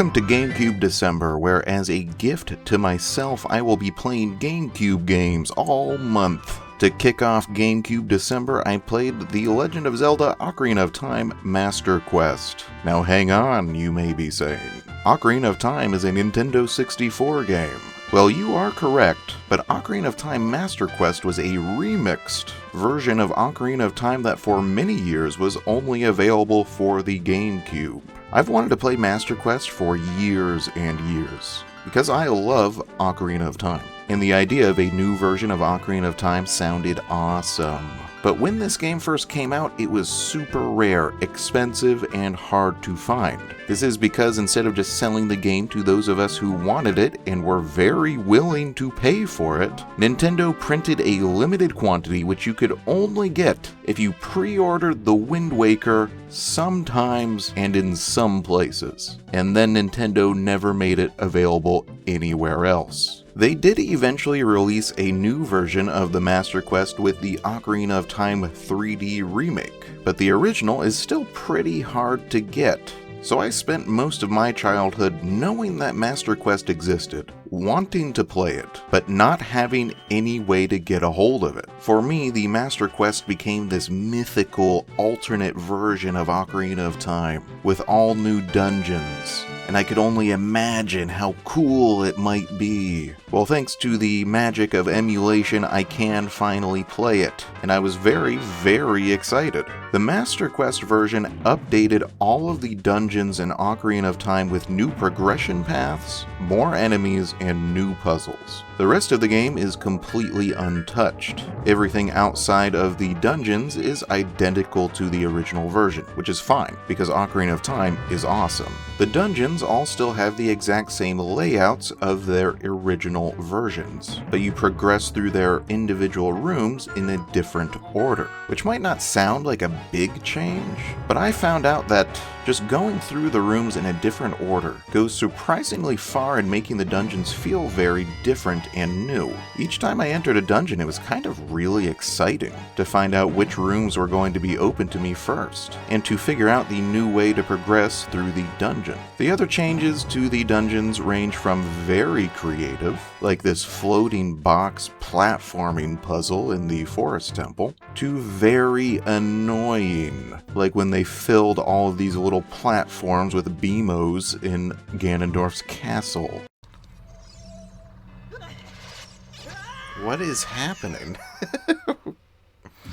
Welcome to GameCube December, where as a gift to myself, I will be playing GameCube games all month. To kick off GameCube December, I played The Legend of Zelda Ocarina of Time Master Quest. Now hang on, you may be saying. Ocarina of Time is a Nintendo 64 game. Well, you are correct, but Ocarina of Time Master Quest was a remixed version of Ocarina of Time that for many years was only available for the GameCube. I've wanted to play Master Quest for years and years, because I love Ocarina of Time, and the idea of a new version of Ocarina of Time sounded awesome. But when this game first came out, it was super rare, expensive, and hard to find. This is because instead of just selling the game to those of us who wanted it and were very willing to pay for it, Nintendo printed a limited quantity which you could only get if you pre-ordered the Wind Waker sometimes and in some places. And then Nintendo never made it available anywhere else. They did eventually release a new version of the Master Quest with the Ocarina of Time 3D remake, but the original is still pretty hard to get. So I spent most of my childhood knowing that Master Quest existed, wanting to play it, but not having any way to get a hold of it. For me, the Master Quest became this mythical, alternate version of Ocarina of Time, with all new dungeons, and I could only imagine how cool it might be. Well, thanks to the magic of emulation, I can finally play it, and I was very, very excited. The Master Quest version updated all of the dungeons in Ocarina of Time with new progression paths, more enemies, and new puzzles. The rest of the game is completely untouched. Everything outside of the dungeons is identical to the original version, which is fine, because Ocarina of Time is awesome. The dungeons all still have the exact same layouts of their original versions, but you progress through their individual rooms in a different order, which might not sound like a big change, but I found out that just going through the rooms in a different order goes surprisingly far in making the dungeons feel very different and new. Each time I entered a dungeon, it was kind of really exciting to find out which rooms were going to be open to me first, and to figure out the new way to progress through the dungeon. The other changes to the dungeons range from very creative, like this floating box platforming puzzle in the Forest Temple, to very annoying, like when they filled all of these little platforms with BMOs in Ganondorf's castle. What is happening?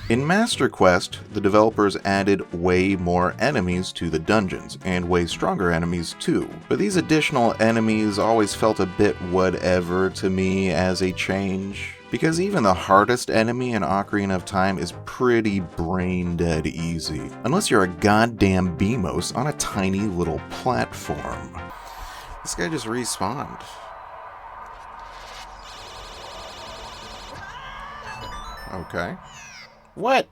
In Master Quest, the developers added way more enemies to the dungeons, and way stronger enemies too. But these additional enemies always felt a bit whatever to me as a change, because even the hardest enemy in Ocarina of Time is pretty brain-dead easy, unless you're a goddamn Beamos on a tiny little platform. This guy just respawned. Okay. What?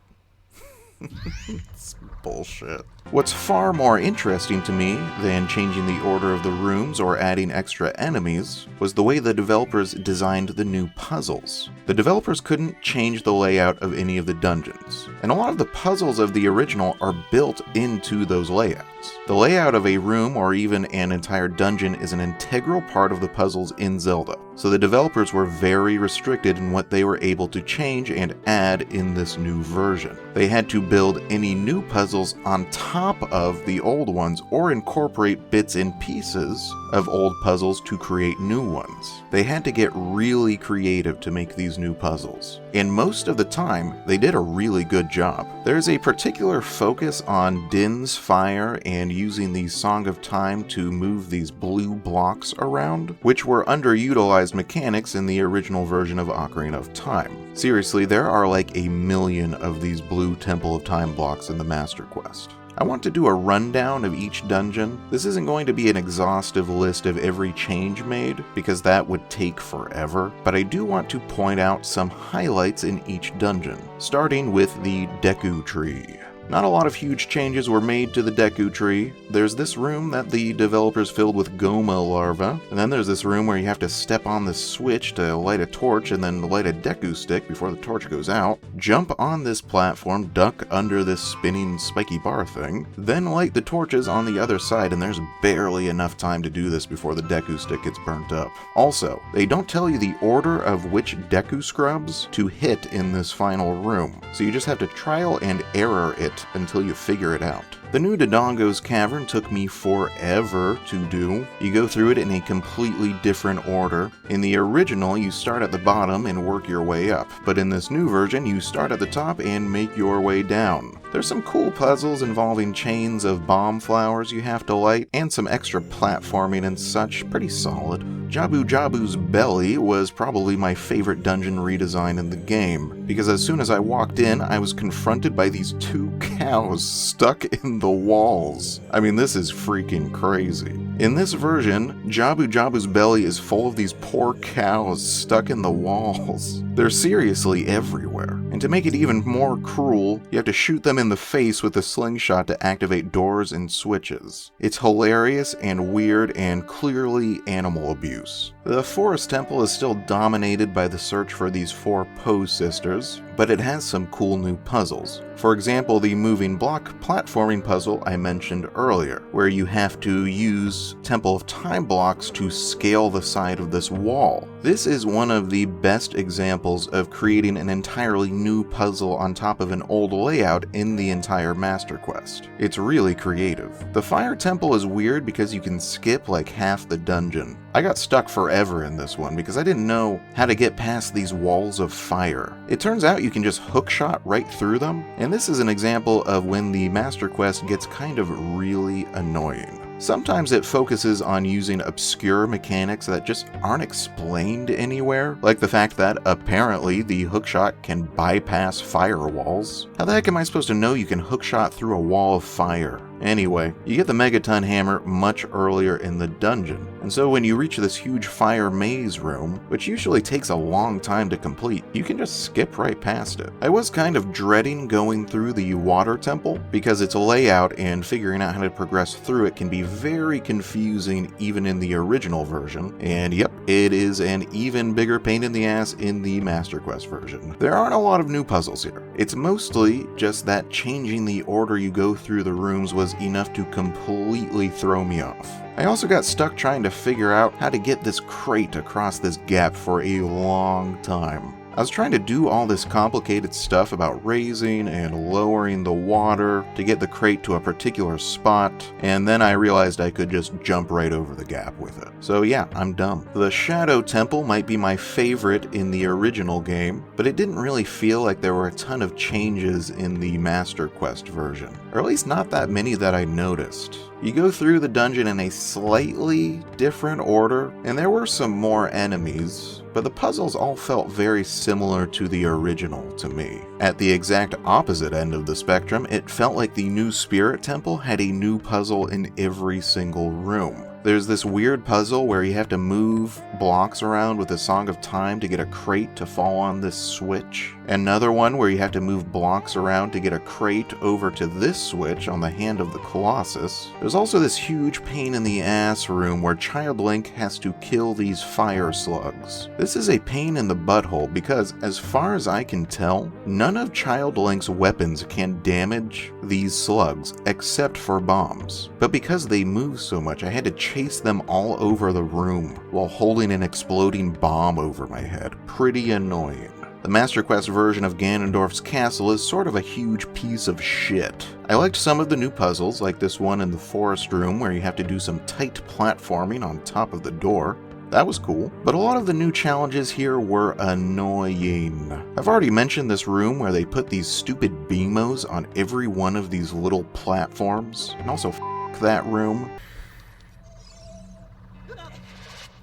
It's bullshit. What's far more interesting to me than changing the order of the rooms or adding extra enemies was the way the developers designed the new puzzles. The developers couldn't change the layout of any of the dungeons, and a lot of the puzzles of the original are built into those layouts. The layout of a room or even an entire dungeon is an integral part of the puzzles in Zelda, so the developers were very restricted in what they were able to change and add in this new version. They had to build any new puzzles on top of the old ones or incorporate bits and pieces of old puzzles to create new ones. They had to get really creative to make these new puzzles, and most of the time they did a really good job. There's a particular focus on Din's fire and using the Song of Time to move these blue blocks around, which were underutilized mechanics in the original version of Ocarina of Time. Seriously, there are like a million of these blue Temple of Time blocks in the Master Quest. I want to do a rundown of each dungeon. This isn't going to be an exhaustive list of every change made, because that would take forever, but I do want to point out some highlights in each dungeon, starting with the Deku tree. Not a lot of huge changes were made to the Deku tree. There's this room that the developers filled with Goma larvae, and then there's this room where you have to step on this switch to light a torch and then light a Deku stick before the torch goes out, jump on this platform, duck under this spinning spiky bar thing, then light the torches on the other side, and there's barely enough time to do this before the Deku stick gets burnt up. Also, they don't tell you the order of which Deku scrubs to hit in this final room, so you just have to trial and error it until you figure it out. The new Dodongo's Cavern took me forever to do. You go through it in a completely different order. In the original, you start at the bottom and work your way up, but in this new version, you start at the top and make your way down. There's some cool puzzles involving chains of bomb flowers you have to light, and some extra platforming and such, pretty solid. Jabu Jabu's belly was probably my favorite dungeon redesign in the game, because as soon as I walked in, I was confronted by these two cows stuck in the walls. I mean, this is freaking crazy. In this version, Jabu Jabu's belly is full of these poor cows stuck in the walls. They're seriously everywhere. And to make it even more cruel, you have to shoot them in the face with a slingshot to activate doors and switches. It's hilarious and weird and clearly animal abuse. The Forest Temple is still dominated by the search for these 4 Poe sisters, but it has some cool new puzzles. For example, the moving block platforming puzzle I mentioned earlier, where you have to use Temple of Time blocks to scale the side of this wall. This is one of the best examples of creating an entirely new puzzle on top of an old layout in the entire Master Quest. It's really creative. The Fire Temple is weird because you can skip like half the dungeon. I got stuck forever in this one because I didn't know how to get past these walls of fire. It turns out you can just hookshot right through them, and this is an example of when the Master Quest gets kind of really annoying. Sometimes it focuses on using obscure mechanics that just aren't explained anywhere, like the fact that apparently the hookshot can bypass firewalls. How the heck am I supposed to know you can hookshot through a wall of fire? Anyway, you get the Megaton Hammer much earlier in the dungeon, and so when you reach this huge fire maze room, which usually takes a long time to complete, you can just skip right past it. I was kind of dreading going through the Water Temple, because its layout and figuring out how to progress through it can be very confusing even in the original version, and yep, it is an even bigger pain in the ass in the Master Quest version. There aren't a lot of new puzzles here. It's mostly just that changing the order you go through the rooms was enough to completely throw me off. I also got stuck trying to figure out how to get this crate across this gap for a long time. I was trying to do all this complicated stuff about raising and lowering the water to get the crate to a particular spot, and then I realized I could just jump right over the gap with it. So yeah, I'm dumb. The Shadow Temple might be my favorite in the original game, but it didn't really feel like there were a ton of changes in the Master Quest version, or at least not that many that I noticed. You go through the dungeon in a slightly different order, and there were some more enemies, but the puzzles all felt very similar to the original to me. At the exact opposite end of the spectrum, it felt like the new Spirit Temple had a new puzzle in every single room. There's this weird puzzle where you have to move blocks around with a Song of Time to get a crate to fall on this switch. Another one where you have to move blocks around to get a crate over to this switch on the Hand of the Colossus. There's also this huge pain in the ass room where Child Link has to kill these fire slugs. This is a pain in the butthole because, as far as I can tell, none of Child Link's weapons can damage these slugs except for bombs. But because they move so much, I had to chase them all over the room while holding an exploding bomb over my head. Pretty annoying. The Master Quest version of Ganondorf's castle is sort of a huge piece of shit. I liked some of the new puzzles, like this one in the forest room where you have to do some tight platforming on top of the door. That was cool. But a lot of the new challenges here were annoying. I've already mentioned this room where they put these stupid beamos on every one of these little platforms. And also f*** that room.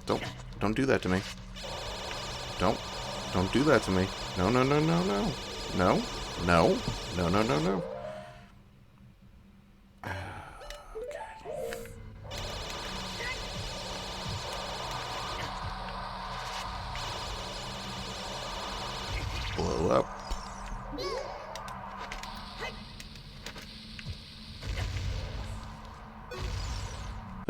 Don't do that to me. Don't do that to me. No. No. Okay. Blow up.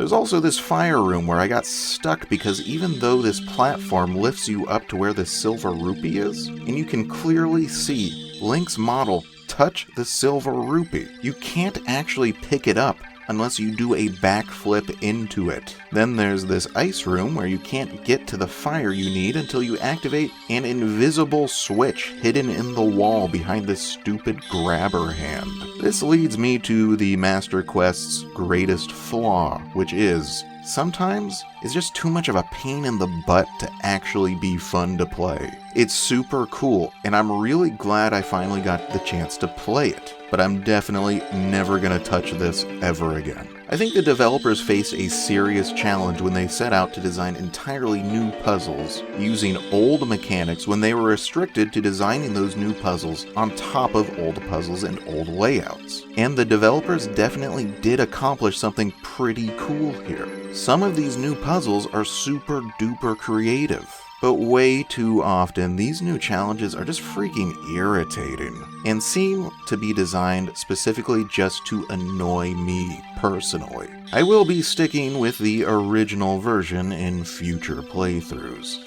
There's also this fire room where I got stuck because even though this platform lifts you up to where the silver rupee is, and you can clearly see Link's model touch the silver rupee, you can't actually pick it up unless you do a backflip into it. Then there's this ice room where you can't get to the fire you need until you activate an invisible switch hidden in the wall behind this stupid grabber hand. This leads me to the Master Quest's greatest flaw, which is sometimes it's just too much of a pain in the butt to actually be fun to play. It's super cool, and I'm really glad I finally got the chance to play it, but I'm definitely never gonna touch this ever again. I think the developers faced a serious challenge when they set out to design entirely new puzzles using old mechanics when they were restricted to designing those new puzzles on top of old puzzles and old layouts. And the developers definitely did accomplish something pretty cool here. Some of these new puzzles are super duper creative, but way too often these new challenges are just freaking irritating and seem to be designed specifically just to annoy me personally. I will be sticking with the original version in future playthroughs.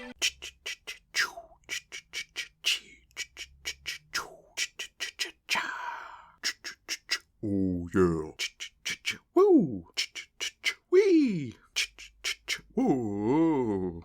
Oh yeah. Woo! Wee! Whoa!